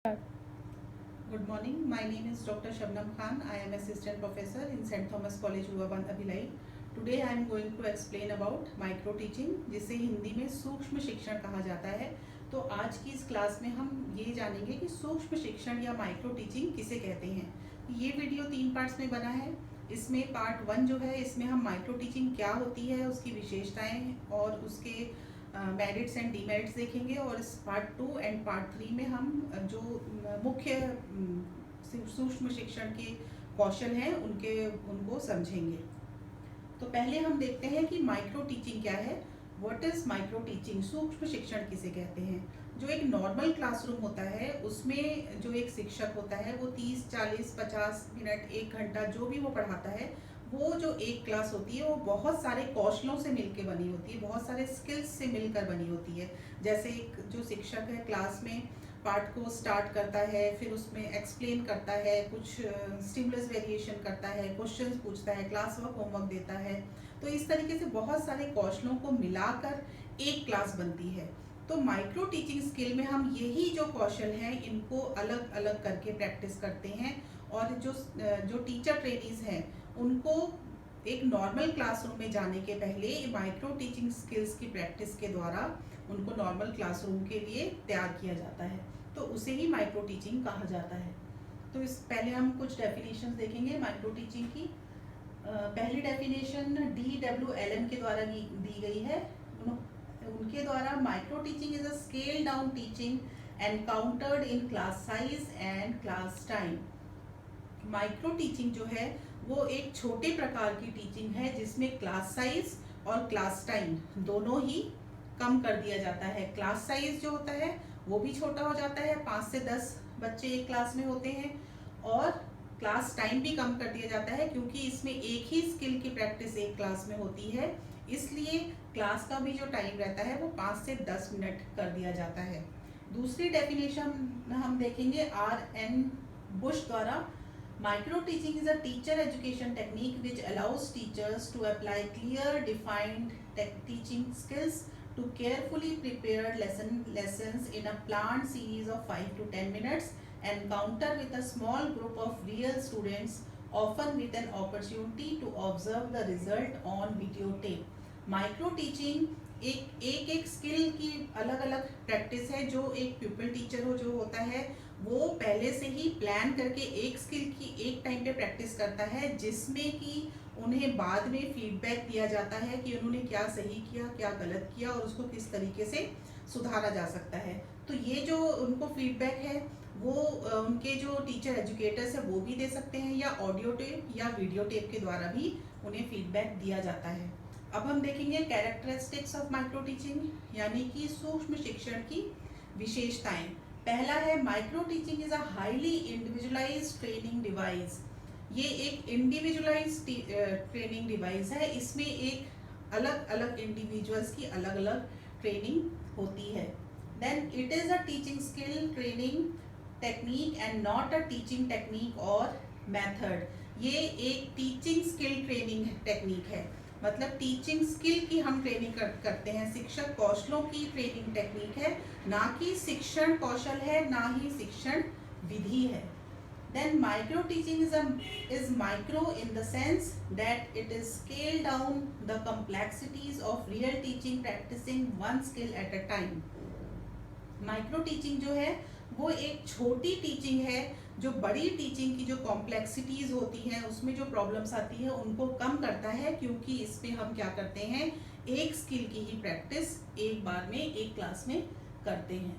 Good morning. My name is Dr. Shabnam Khan. I am assistant professor in St. Thomas College, Ruaban, Abhilai. Today I am going to explain about micro teaching, जिसे हिंदी में सूक्ष्म शिक्षण कहा जाता है। तो आज की इस क्लास में हम ये जानेंगे कि सूक्ष्म शिक्षण या माइक्रो टीचिंग किसे कहते हैं। ये वीडियो 3 पार्ट्स में बना है। इसमें पार्ट 1 जो है, इसमें हम माइक्रो टीचिंग क्या होती है, उसकी विशेषताएं और उसके मेरिट्स एंड डीमेरिट्स देखेंगे, और इस पार्ट 2 एंड पार्ट 3 में हम जो मुख्य सूक्ष्म शिक्षण के कौशल हैं उनको समझेंगे। तो पहले हम देखते हैं कि माइक्रो टीचिंग क्या है। What is micro teaching? सूक्ष्म शिक्षण किसे कहते हैं? जो एक नॉर्मल क्लासरूम होता है उसमें जो एक शिक्षक होता है वो 30, 40, 50 मिनट, 1 घंटा जो भी वो पढ़ाता है, वो जो एक क्लास होती है वो बहुत सारे कौशलों से मिलकर बनी होती है, बहुत सारे स्किल्स से मिलकर बनी होती है। जैसे एक जो शिक्षक है क्लास में पार्ट को स्टार्ट करता है, फिर उसमें एक्सप्लेन करता है, कुछ स्टिमुलस वेरिएशन करता है, क्वेश्चंस पूछता है, क्लास वर्क होमवर्क देता है। तो इस तरीके से बहुत सारे कौशलों को मिलाकर एक क्लास बनती है। तो माइक्रो टीचिंग स्किल में हम यही जो कौशल हैं इनको अलग अलग करके प्रैक्टिस करते हैं, और जो टीचर ट्रेनीज हैं उनको एक नॉर्मल क्लासरूम में जाने के पहले माइक्रो टीचिंग स्किल्स की प्रैक्टिस के द्वारा उनको नॉर्मल क्लासरूम के लिए तैयार किया जाता है। तो उसे ही माइक्रो टीचिंग कहा जाता है। तो इस पहले हम कुछ डेफिनेशंस देखेंगे माइक्रो टीचिंग की। पहली डेफिनेशन DWLM के द्वारा दी गई है। उनके द्वारा micro teaching is a scale down teaching encountered in class size and class time. Micro teaching जो है वो एक छोटे प्रकार की टीचिंग है जिसमें क्लास साइज और क्लास टाइम दोनों ही कम कर दिया जाता है। क्लास साइज जो होता है वो भी छोटा हो जाता है, 5 से 10 बच्चे एक क्लास में होते हैं, और क्लास टाइम भी कम कर दिया जाता है क्योंकि इसमें एक ही स्किल की प्रैक्टिस एक क्लास में होती है, इसलिए क्लास का भी जो टाइम रहता है वो 5 से 10 मिनट कर दिया जाता है। दूसरी डेफिनेशन हम देखेंगे RN बुश द्वारा। Micro teaching is a teacher education technique which allows teachers to apply clear, defined teaching skills to carefully prepared lessons in a planned series of 5 to 10 minutes, encounter with a small group of real students, often with an opportunity to observe the result on videotape. Micro teaching एक skill की अलग अलग practice है। जो एक pupal teacher हो जो होता है वो पहले से ही प्लान करके एक स्किल की एक टाइम पे प्रैक्टिस करता है, जिसमें कि उन्हें बाद में फीडबैक दिया जाता है कि उन्होंने क्या सही किया, क्या गलत किया, और उसको किस तरीके से सुधारा जा सकता है। तो ये जो उनको फीडबैक है वो उनके जो टीचर एजुकेटर्स है वो भी दे सकते हैं, या ऑडियो टेप या वीडियो टेप के द्वारा भी उन्हें फीडबैक दिया जाता है। अब हम देखेंगे कैरेक्टरिस्टिक्स ऑफ माइक्रो टीचिंग, यानी कि सूक्ष्म शिक्षण की विशेषताएं। पहला है micro teaching is a highly individualised training device. ये एक इंडिविजुअलाइज्ड ट्रेनिंग डिवाइस है। इसमें एक अलग अलग इंडिविजुअल्स की अलग अलग ट्रेनिंग होती है। Then it is a teaching skill training technique and not a teaching technique और मेथड। ये एक टीचिंग स्किल ट्रेनिंग टेक्निक है, मतलब टीचिंग स्किल की हम ट्रेनिंग करते हैं, शिक्षण कौशलों की ट्रेनिंग टेक्निक है, ना कि शिक्षण कौशल है, ना ही शिक्षण विधि है। Then micro teaching is micro in the sense that it is scaled down the complexities of real teaching, practicing one skill at a time. Micro teaching जो है वो एक छोटी टीचिंग है जो बड़ी टीचिंग की जो कॉम्प्लेक्सिटीज होती हैं, उसमें जो प्रॉब्लम्स आती है उनको कम करता है, क्योंकि इसमें हम क्या करते हैं, एक स्किल की ही प्रैक्टिस एक बार में एक क्लास में करते हैं।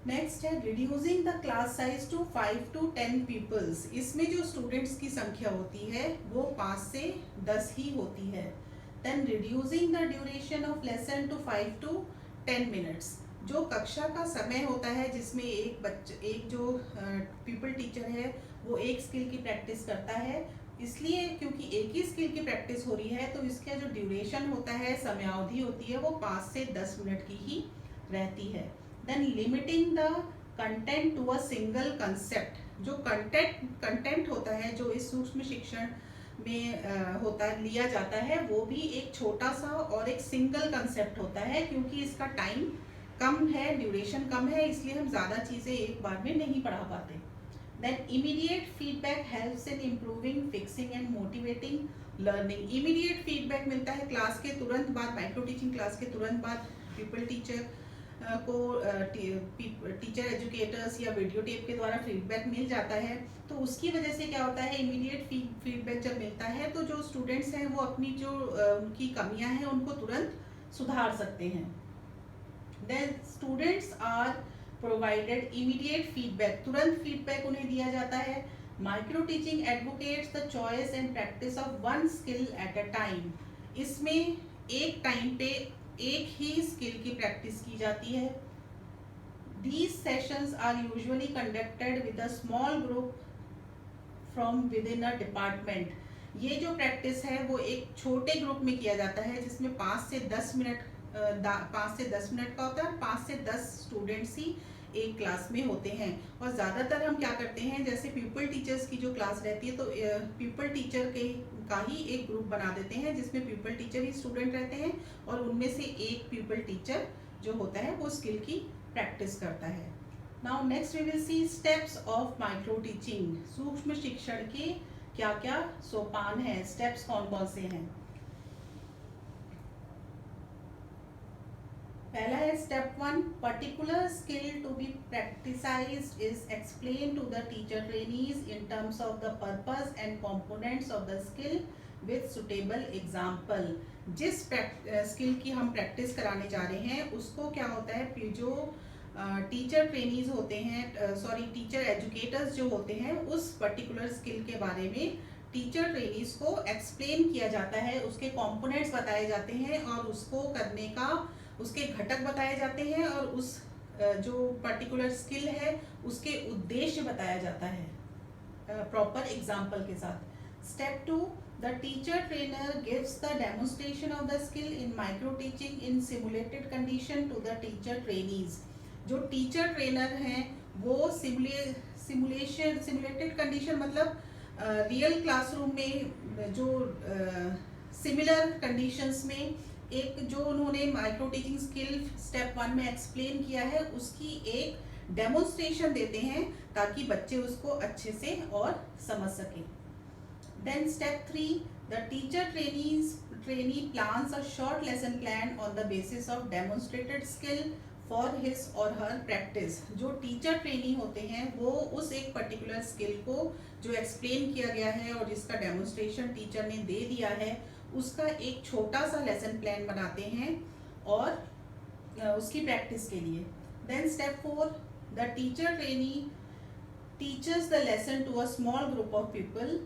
नेक्स्ट है reducing the class size to 5 to 10 peoples. इसमें जो स्टूडेंट्स की संख्या होती है वो 5 से 10 ही होती है। Then reducing the duration of lesson to 5 to 10 minutes. जो कक्षा का समय होता है जिसमें एक जो पीपल टीचर है वो एक स्किल की प्रैक्टिस करता है, इसलिए क्योंकि एक ही स्किल की प्रैक्टिस हो रही है तो इसका जो ड्यूरेशन होता है, समयावधि होती है, वो 5 से 10 मिनट की ही रहती है। Then limiting the content to a single concept. जो कंटेंट होता है जो इस सूक्ष्म शिक्षण में लिया जाता है वो भी एक छोटा सा और एक सिंगल कंसेप्ट होता है, क्योंकि इसका टाइम कम है, ड्यूरेशन कम है, इसलिए हम ज़्यादा चीज़ें एक बार में नहीं पढ़ा पाते। Then immediate feedback helps in improving, fixing and motivating learning. Immediate feedback मिलता है क्लास के तुरंत बाद, माइक्रो टीचिंग क्लास के तुरंत बाद पीपल टीचर को टीचर एजुकेटर्स या वीडियो टेप के द्वारा फीडबैक मिल जाता है। तो उसकी वजह से क्या होता है, इमीडिएट फीडबैक जब मिलता है तो जो स्टूडेंट्स हैं वो अपनी जो उनकी कमियां हैं उनको तुरंत सुधार सकते हैं। Then students are provided immediate feedback, तुरंत फीडबैक उन्हें दिया जाता है। Micro teaching advocates the choice and practice of one skill at a time. इसमें एक टाइम पे एक ही स्किल की प्रैक्टिस की जाती है। These sessions are usually conducted with a small group from within a department. ये जो प्रैक्टिस है वो एक छोटे ग्रुप में किया जाता है जिसमें 5 से 10 मिनट का होता है। 5 से 10 स्टूडेंट्स ही एक क्लास में होते हैं। और ज़्यादातर हम क्या करते हैं, जैसे पीपल टीचर्स की जो क्लास रहती है तो पीपल टीचर के का ही एक ग्रुप बना देते हैं जिसमें पीपल टीचर ही स्टूडेंट रहते हैं और उनमें से एक पीपल टीचर जो होता है वो स्किल की प्रैक्टिस करता है। Now next we will see steps of micro teaching. सूक्ष्म शिक्षण के क्या क्या सोपान हैं, स्टेप्स कौन कौन से हैं। पहला है step 1, particular skill to be practicised is explain to the teacher trainees in terms of the purpose and components of the skill with suitable example. जिस स्किल की हम प्रैक्टिस कराने जा रहे हैं उसको क्या होता है, जो टीचर ट्रेनीज होते हैं, टीचर एजुकेटर्स जो होते हैं, उस पर्टिकुलर स्किल के बारे में टीचर ट्रेनीज को एक्सप्लेन किया जाता है, उसके कंपोनेंट्स बताए जाते हैं और उसको करने का उसके घटक बताए जाते हैं और उस जो पर्टिकुलर स्किल है उसके उद्देश्य बताया जाता है प्रॉपर एग्जाम्पल के साथ। Step 2, the teacher trainer gives the demonstration of the skill in micro teaching in simulated condition to the teacher trainees। जो टीचर ट्रेनर हैं वो सिमुलेटेड कंडीशन मतलब रियल क्लासरूम में जो सिमिलर कंडीशंस में एक जो उन्होंने माइक्रो टीचिंग स्किल स्टेप 1 में एक्सप्लेन किया है उसकी एक डेमोन्स्ट्रेशन देते हैं ताकि बच्चे उसको अच्छे से और समझ सकें। Then step 3, the teacher trainee plans a short lesson plan on the basis of demonstrated skill for his or her practice। जो टीचर ट्रेनी होते हैं वो उस एक पर्टिकुलर स्किल को जो एक्सप्लेन किया गया है और जिसका डेमोन्स्ट्रेशन टीचर ने दे दिया है उसका एक छोटा सा लेसन प्लान बनाते हैं और उसकी प्रैक्टिस के लिए। Then step 4, the teacher trainee teaches the lesson to a small group of people।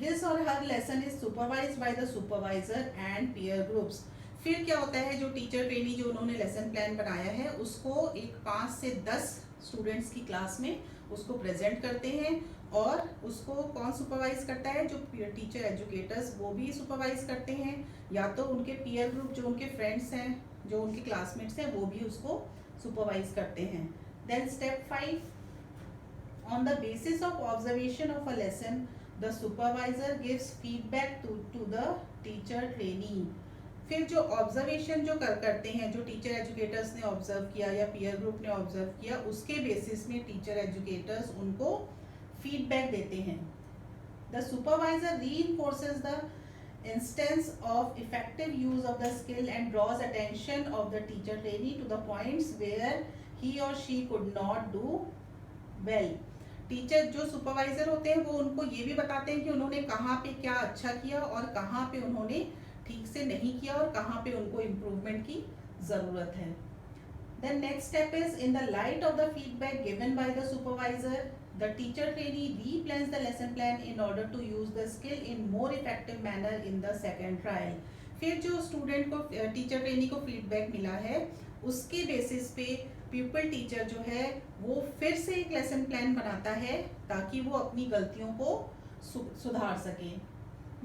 His or her lesson is supervised by the supervisor and peer groups। फिर क्या होता है, जो टीचर ट्रेनी जो उन्होंने लेसन प्लान बनाया है उसको एक 5 से 10 स्टूडेंट्स की क्लास में उसको प्रेजेंट करते हैं और उसको कौन सुपरवाइज करता है, जो टीचर एजुकेटर्स वो भी सुपरवाइज करते हैं या तो उनके पीयर ग्रुप जो उनके फ्रेंड्स हैं जो उनके क्लासमेट्स हैं वो भी उसको सुपरवाइज करते हैं। Then step 5, on the basis of observation of a lesson the supervisor gives feedback to the teacher trainee। फिर जो ऑब्जर्वेशन जो करते हैं, जो टीचर एजुकेटर्स ने ऑब्जर्व किया या पीयर ग्रुप ने ऑब्जर्व किया उसके बेसिस में टीचर एजुकेटर्स उनको फीडबैक देते हैं। The supervisor reinforces the instance of effective use of the skill and draws attention of the teacher trainee to the points where he or she could not do well। Teacher जो supervisor होते हैं वो उनको ये भी बताते हैं कि उन्होंने कहाँ पे क्या अच्छा किया और कहाँ पे उन्होंने ठीक से नहीं किया और कहाँ पे उनको इम्प्रूवमेंट की ज़रूरत है। Then next step is in the light of the feedback given by the supervisor the teacher trainee replans the lesson plan in order to use the skill in more effective manner in the second trial. फिर जो student को teacher trainee को feedback मिला है उसके basis पे people teacher जो है वो फिर से एक लेसन प्लान बनाता है ताकि वो अपनी गलतियों को सुधार सके।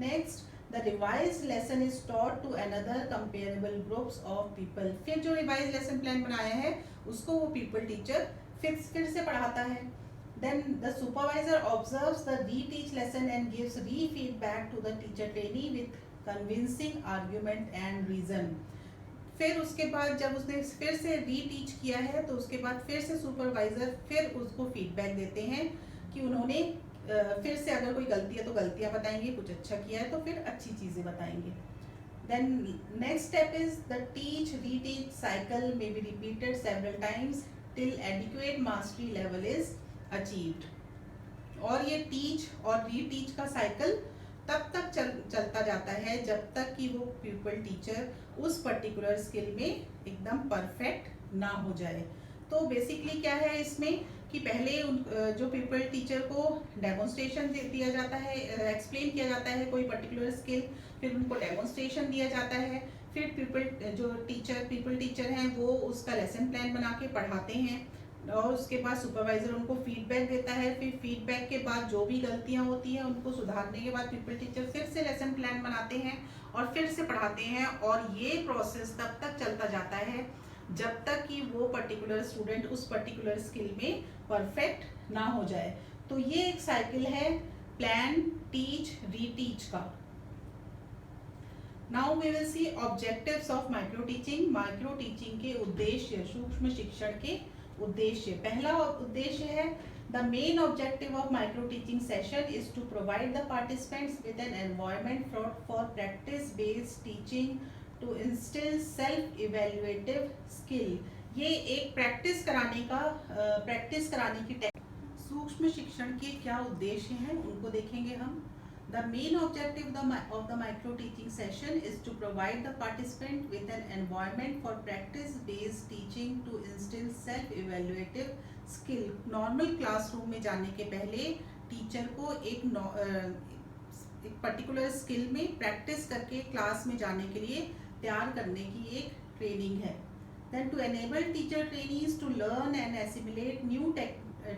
Next, the revised lesson is taught to another comparable groups of people. फिर जो रिवाइज्ड लेसन प्लान बनाया है उसको वो पीपल टीचर फिर से पढ़ाता है। Then the supervisor observes the reteach lesson and gives re feedback to the teacher trainee with convincing argument and reason. फिर उसके बाद जब उसने फिर से रीटीच किया है तो उसके बाद फिर से सुपरवाइज़र फिर उसको फीडबैक देते हैं कि उन्होंने फिर से अगर कोई गलती है तो गलतियाँ बताएंगे, कुछ अच्छा किया है तो फिर अच्छी चीज़ें बताएंगे. Then next step is the teach reteach cycle may be repeated several times till adequate mastery level is achieved. और ये टीच और रीटीच का साइकिल तब तक चलता जाता है जब तक कि वो प्यूपल टीचर उस पर्टिकुलर स्किल में एकदम परफेक्ट ना हो जाए. तो बेसिकली क्या है इसमें कि पहले जो प्यूपल टीचर को डेमोन्स्ट्रेशन दिया जाता है, एक्सप्लेन किया जाता है कोई पर्टिकुलर स्किल, फिर उनको डेमोन्स्ट्रेशन दिया जाता है, फिर प्यूपल टीचर हैं वो उसका लेसन प्लान बना के पढ़ाते हैं और उसके बाद सुपरवाइजर उनको फीडबैक देता है. फिर फीडबैक के बाद जो भी गलतियां होती हैं उनको सुधारने के बाद प्यूपल टीचर फिर से लेसन प्लान बनाते हैं और फिर से पढ़ाते हैं. और ये प्रोसेस तब तक चलता जाता है जब तक कि वो पर्टिकुलर स्टूडेंट उस पर्टिकुलर स्किल में परफेक्ट ना हो जाए. तो ये एक साइकिल है प्लान टीच रीटीच का. Now we will see objectives of micro teaching. Micro teaching के उद्देश्य, सूक्ष्म शिक्षण के उद्देश्य. पहला उद्देश्य है the main objective of micro teaching session is to provide the participants with an environment for practice based teaching to instil self evaluative skill. ये एक प्रैक्टिस कराने की सूक्ष्म शिक्षण के क्या उद्देश्य हैं उनको देखेंगे हम. The main objective of the micro teaching session is to provide the participant with an environment for practice-based teaching to instill self-evaluative skill. Normal classroom में जाने के पहले टीचर को एक पर्टिकुलर स्किल में प्रैक्टिस करके क्लास में जाने के लिए तैयार करने की एक ट्रेनिंग है. Then to enable teacher trainees to learn and assimilate new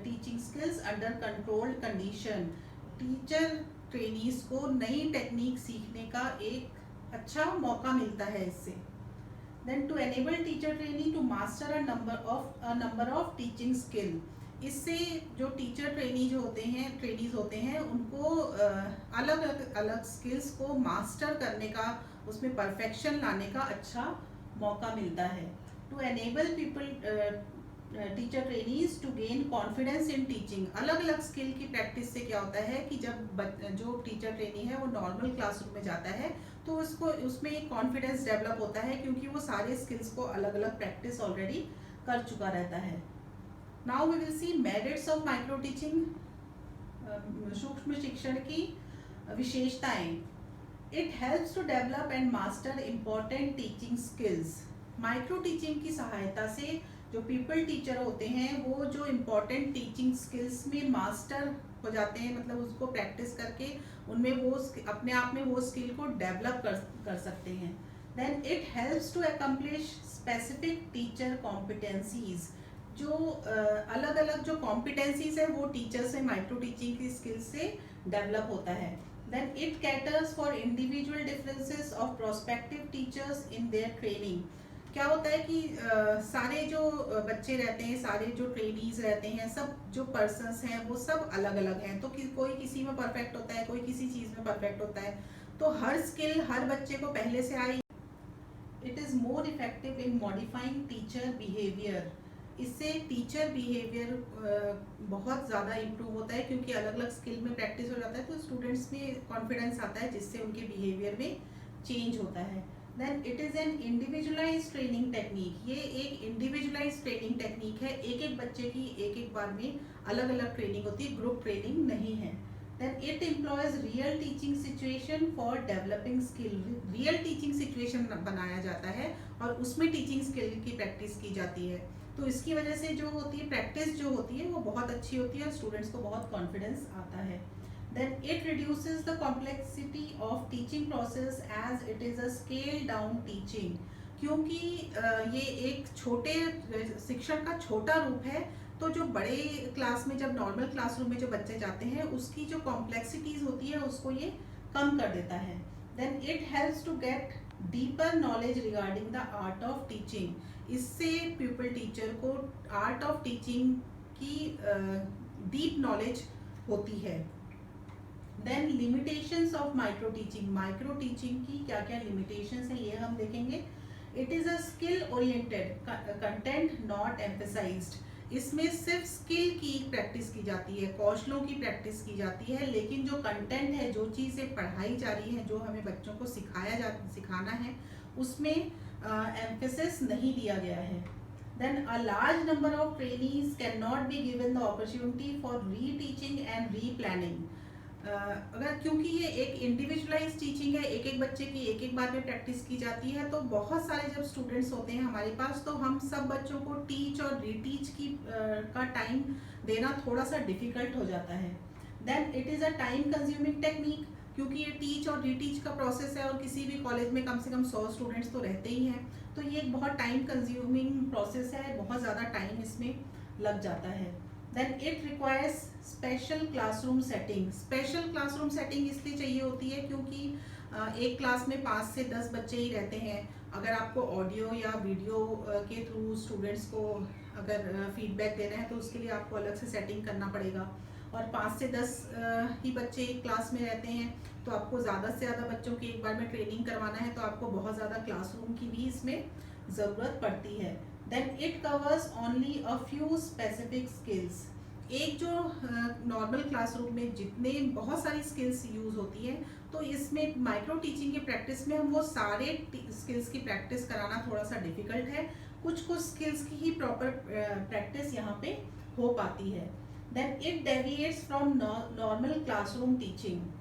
teaching skills under controlled condition. Teacher trainees को नई टेक्निक सीखने का एक अच्छा मौका मिलता है इससे. Then to enable teacher trainee to master a number of teaching skill. इससे जो टीचर ट्रेनीज होते हैं उनको अलग अलग स्किल्स को मास्टर करने का, उसमें परफेक्शन लाने का अच्छा मौका मिलता है. To enable teacher trainees to gain confidence in teaching. अलग अलग स्किल की प्रैक्टिस से क्या होता है कि जब जो टीचर ट्रेनी है वो नॉर्मल क्लासरूम में जाता है तो उसमें एक कॉन्फिडेंस डेवलप होता है क्योंकि वो सारे स्किल्स को अलग अलग प्रैक्टिस ऑलरेडी कर चुका रहता है. Now we will see merits of micro teaching. सूक्ष्म शिक्षण की विशेषताएं. It helps to develop and master important teaching skills. Micro teaching की सहायता से जो पीपल टीचर होते हैं वो जो इम्पोर्टेंट टीचिंग स्किल्स में मास्टर हो जाते हैं, मतलब उसको प्रैक्टिस करके उनमें वो अपने आप में वो स्किल को डेवलप कर सकते हैं. Then it helps to accomplish specific teacher competencies. जो अलग अलग जो कॉम्पिटेंसीज है वो टीचर से माइक्रो टीचिंग की स्किल से डेवलप होता है. Then it caters for individual differences of prospective teachers in their training. क्या होता है कि सारे जो बच्चे रहते हैं, सारे जो ट्रेनीज रहते हैं, सब जो पर्सन्स हैं वो सब अलग अलग हैं. तो कोई किसी में परफेक्ट होता है, कोई किसी चीज़ में परफेक्ट होता है. तो हर स्किल हर बच्चे को पहले से आई. It is more effective in modifying teacher behaviour. इससे टीचर बिहेवियर बहुत ज़्यादा इम्प्रूव होता है क्योंकि अलग अलग स्किल में प्रैक्टिस हो जाता है तो स्टूडेंट्स में कॉन्फिडेंस आता है जिससे उनके बिहेवियर में चेंज होता है. Then it is an individualise training technique. ये एक इंडिविजुअलाइज ट्रेनिंग टेक्निक है. एक बच्चे की एक बार में अलग अलग ट्रेनिंग होती है, ग्रुप ट्रेनिंग नहीं है. Then it employs real teaching situation for developing skill. Real teaching situation बनाया जाता है और उसमें टीचिंग स्किल की प्रैक्टिस की जाती है. तो इसकी वजह से जो होती है प्रैक्टिस जो होती है वो बहुत अच्छी होती है और स्टूडेंट्स को बहुत कॉन्फिडेंस आता है. Then it reduces the complexity of teaching process as it is a scale down teaching. क्योंकि ये एक छोटे शिक्षण का छोटा रूप है तो जो बड़े क्लास में, जब नॉर्मल क्लासरूम में जो बच्चे जाते हैं उसकी जो कॉम्प्लेक्सिटीज होती है उसको ये कम कर देता है. Then it helps to get deeper knowledge regarding the art of teaching. इससे pupil टीचर को आर्ट ऑफ टीचिंग की डीप नॉलेज होती है. Then limitations of micro teaching. Micro teaching की क्या क्या लिमिटेशंस हैं ये हम देखेंगे. It is a skill oriented content not emphasised. इसमें सिर्फ स्किल की प्रैक्टिस की जाती है, कौशलों की प्रैक्टिस की जाती है, लेकिन जो कंटेंट है, जो चीज़ें पढ़ाई जा रही हैं, जो हमें बच्चों को सिखाना है, उसमें एम्फेसिस नहीं दिया गया है। Then a large number of trainees cannot be given the opportunity for reteaching and replanning. अगर क्योंकि ये एक इंडिविजुअलाइज टीचिंग है, एक एक बच्चे की एक एक बार में प्रैक्टिस की जाती है, तो बहुत सारे जब स्टूडेंट्स होते हैं हमारे पास, तो हम सब बच्चों को टीच और रीटीच की का टाइम देना थोड़ा सा डिफिकल्ट हो जाता है। Then it is a time consuming technique, क्योंकि ये टीच और रीटीच का प्रोसेस है और किसी भी कॉलेज में कम से कम 100 स्टूडेंट्स तो रहते ही हैं, तो ये एक बहुत टाइम कंज्यूमिंग प्रोसेस है, बहुत ज़्यादा टाइम इसमें लग जाता है। Then it requires special classroom setting. Special classroom setting इसलिए चाहिए होती है क्योंकि एक क्लास में 5 से 10 बच्चे ही रहते हैं। अगर आपको ऑडियो या वीडियो के थ्रू स्टूडेंट्स को अगर फीडबैक देना है तो उसके लिए आपको अलग से सेटिंग करना पड़ेगा, और 5 से 10 ही बच्चे एक क्लास में रहते हैं, तो आपको ज़्यादा से ज़्यादा बच्चों की एक बार में ट्रेनिंग करवाना है, तो आपको बहुत ज़्यादा क्लासरूम की भी इसमें ज़रूरत पड़ती है। Then it covers only a few specific skills. एक जो नॉर्मल क्लासरूम में जितने बहुत सारी स्किल्स यूज़ होती हैं, तो इसमें माइक्रो टीचिंग की प्रैक्टिस में हम वो सारे स्किल्स की प्रैक्टिस कराना थोड़ा सा डिफिकल्ट है। कुछ स्किल्स की ही प्रॉपर प्रैक्टिस यहाँ पे हो पाती है। Then it deviates from normal classroom teaching.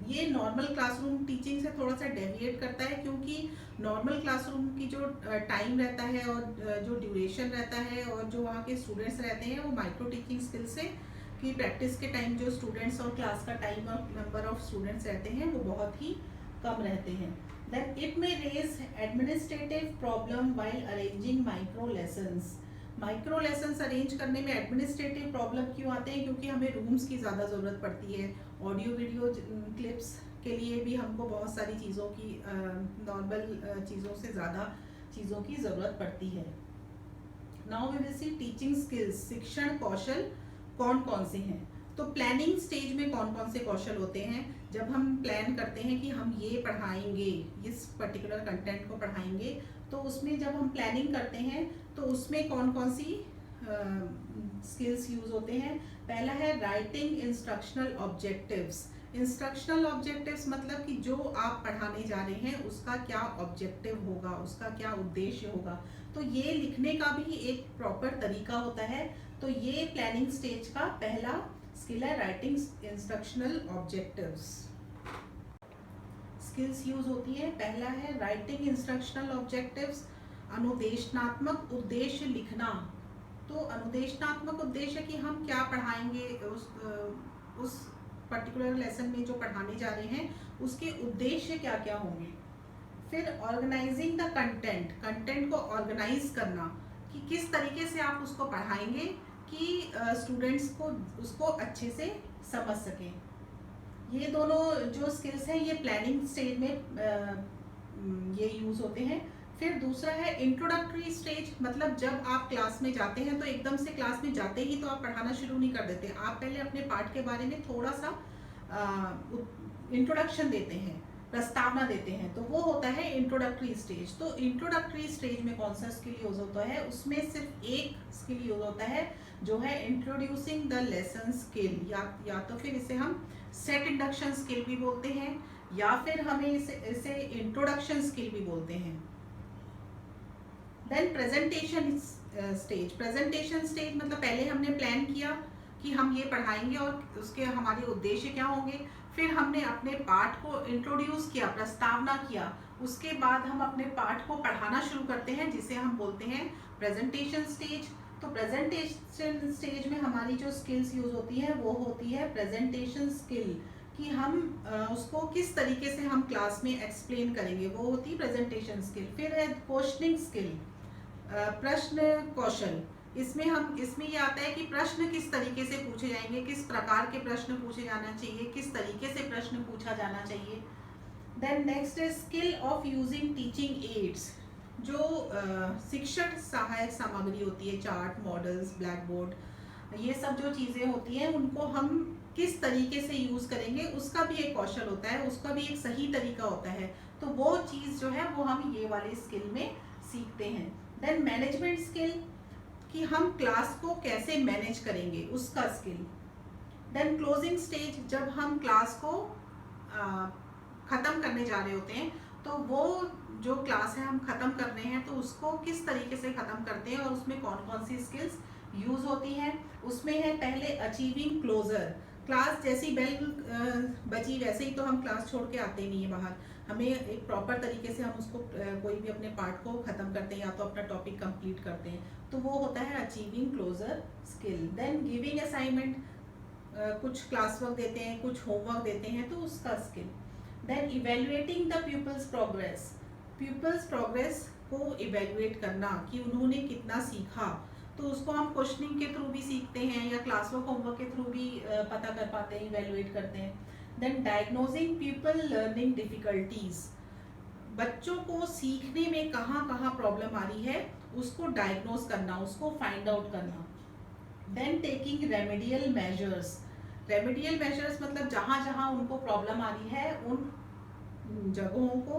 ये नॉर्मल क्लासरूम टीचिंग से थोड़ा सा डेविएट करता है, क्योंकि नॉर्मल क्लासरूम की जो टाइम रहता है और जो ड्यूरेशन रहता है और जो वहाँ के स्टूडेंट्स रहते हैं, वो माइक्रो टीचिंग स्किल से की प्रैक्टिस के टाइम जो स्टूडेंट्स और क्लास का टाइम और नंबर ऑफ स्टूडेंट्स रहते हैं वो बहुत ही कम रहते हैं। Then it may raise administrative problem while arranging micro lessons. Micro lessons arrange करने में एडमिनिस्ट्रेटिव प्रॉब्लम क्यों आते हैं? क्योंकि हमें रूम्स की ज़्यादा ज़रूरत पड़ती है। ऑडियो वीडियो क्लिप्स के लिए भी हमको बहुत सारी चीज़ों की नॉर्मल चीज़ों से ज़्यादा चीज़ों की ज़रूरत पड़ती है। Now we will see teaching skills. शिक्षण कौशल कौन कौन से हैं? तो प्लानिंग स्टेज में कौन कौन से कौशल होते हैं? जब हम प्लान करते हैं कि हम ये पढ़ाएंगे, इस पर्टिकुलर कंटेंट को पढ़ाएंगे, तो उसमें जब हम प्लानिंग करते हैं तो उसमें कौन कौन सी स्किल्स यूज होते हैं? पहला है writing instructional objectives. Instructional objectives मतलब कि जो आप पढ़ाने जा रहे हैं उसका क्या ऑब्जेक्टिव होगा, उसका क्या उद्देश्य होगा, तो ये लिखने का भी एक प्रॉपर तरीका होता है। तो ये प्लानिंग स्टेज का पहला स्किल है, writing instructional objectives. Skills use होती है, पहला है राइटिंग इंस्ट्रक्शनल ऑब्जेक्टिव्स। अनुदेशनात्मक उद्देश्य लिखना। तो अनुदेशनात्मक उद्देश्य कि हम क्या पढ़ाएंगे, उस पर्टिकुलर लेसन में जो पढ़ाने जा रहे हैं उसके उद्देश्य क्या क्या होंगे। फिर ऑर्गेनाइजिंग द कंटेंट। कंटेंट को ऑर्गेनाइज करना कि किस तरीके से आप उसको पढ़ाएंगे कि स्टूडेंट्स को उसको अच्छे से समझ सकें। ये दोनों जो स्किल्स हैं ये प्लानिंग स्टेज में ये यूज होते हैं। फिर दूसरा है इंट्रोडक्टरी स्टेज, मतलब जब आप क्लास में जाते हैं तो एकदम से क्लास में जाते ही तो आप पढ़ाना शुरू नहीं कर देते, आप पहले अपने पाठ के बारे में थोड़ा सा इंट्रोडक्शन देते हैं, प्रस्तावना देते हैं, तो वो होता है इंट्रोडक्टरी स्टेज। तो इंट्रोडक्टरी स्टेज में कौन सा स्किल यूज होता है? उसमें सिर्फ एक स्किल यूज होता है जो है इंट्रोड्यूसिंग द लेसन स्किल, या तो फिर इसे हम सेट इंडक्शन स्किल भी बोलते हैं, या फिर हमें इसे इंट्रोडक्शन स्किल भी बोलते हैं। Then presentation stage. Presentation stage मतलब पहले हमने प्लान किया कि हम ये पढ़ाएंगे और उसके हमारे उद्देश्य क्या होंगे, फिर हमने अपने पाठ को इंट्रोड्यूस किया, प्रस्तावना किया, उसके बाद हम अपने पाठ को पढ़ाना शुरू करते हैं, जिसे हम बोलते हैं प्रेजेंटेशन स्टेज। तो प्रेजेंटेशन स्टेज में हमारी जो स्किल्स यूज होती है वो होती है प्रेजेंटेशन स्किल, कि हम उसको किस तरीके से हम क्लास में एक्सप्लेन करेंगे, वो होती है प्रेजेंटेशन स्किल। फिर है क्वेश्चनिंग स्किल, प्रश्न कौशल। इसमें ये आता है कि प्रश्न किस तरीके से पूछे जाएंगे, किस प्रकार के प्रश्न पूछे जाना चाहिए, किस तरीके से प्रश्न पूछा जाना चाहिए। देन नेक्स्ट है skill of using teaching ads. जो शिक्षण सहायक सामग्री होती है, चार्ट, मॉडल्स, ब्लैक बोर्ड, ये सब जो चीज़ें होती हैं उनको हम किस तरीके से यूज़ करेंगे उसका भी एक कौशल होता है, उसका भी एक सही तरीका होता है। तो वो चीज़ जो है वो हम ये वाले स्किल में सीखते हैं। देन मैनेजमेंट स्किल, कि हम क्लास को कैसे मैनेज करेंगे, उसका स्किल। देन क्लोजिंग स्टेज, जब हम क्लास को ख़त्म करने जा रहे होते हैं, तो वो जो क्लास है हम ख़त्म कर रहे हैं तो उसको किस तरीके से ख़त्म करते हैं और उसमें कौन कौन सी स्किल्स यूज़ होती हैं। उसमें है पहले अचीविंग क्लोजर, क्लास जैसी बेल बजी वैसे ही तो हम क्लास छोड़ के आते नहीं है बाहर, हमें एक प्रॉपर तरीके से हम उसको कोई भी अपने पार्ट को ख़त्म करते हैं या तो अपना टॉपिक कंप्लीट करते हैं, तो वो होता है achieving closure skill. Then giving assignment, कुछ क्लास वर्क देते हैं, कुछ होमवर्क देते हैं, तो उसका skill. Then evaluating the pupils progress, pupils progress को इवेल्युएट करना कि उन्होंने कितना सीखा, तो उसको हम क्वेश्चनिंग के थ्रू भी सीखते हैं या क्लास वर्क होमवर्क के थ्रू भी पता कर पाते हैं, इवेल्युएट करते हैं। Then diagnosing people learning difficulties, बच्चों को सीखने में कहाँ कहाँ प्रॉब्लम आ रही है उसको डायग्नोज करना, उसको फाइंड आउट करना। Then taking remedial measures, remedial measures मतलब जहाँ जहाँ उनको प्रॉब्लम आ रही है उन जगहों को,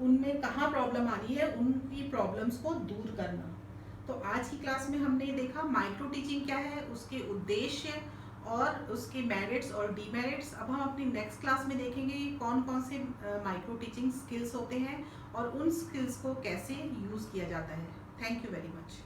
उनमें कहाँ प्रॉब्लम आ रही है उनकी प्रॉब्लम्स को दूर करना। तो आज की क्लास में हमने देखा माइक्रो टीचिंग क्या है, उसके उद्देश्य और उसके मेरिट्स और डीमेरिट्स। अब हम अपनी नेक्स्ट क्लास में देखेंगे कि कौन कौन से माइक्रो टीचिंग स्किल्स होते हैं और उन स्किल्स को कैसे यूज़ किया जाता है। Thank you very much.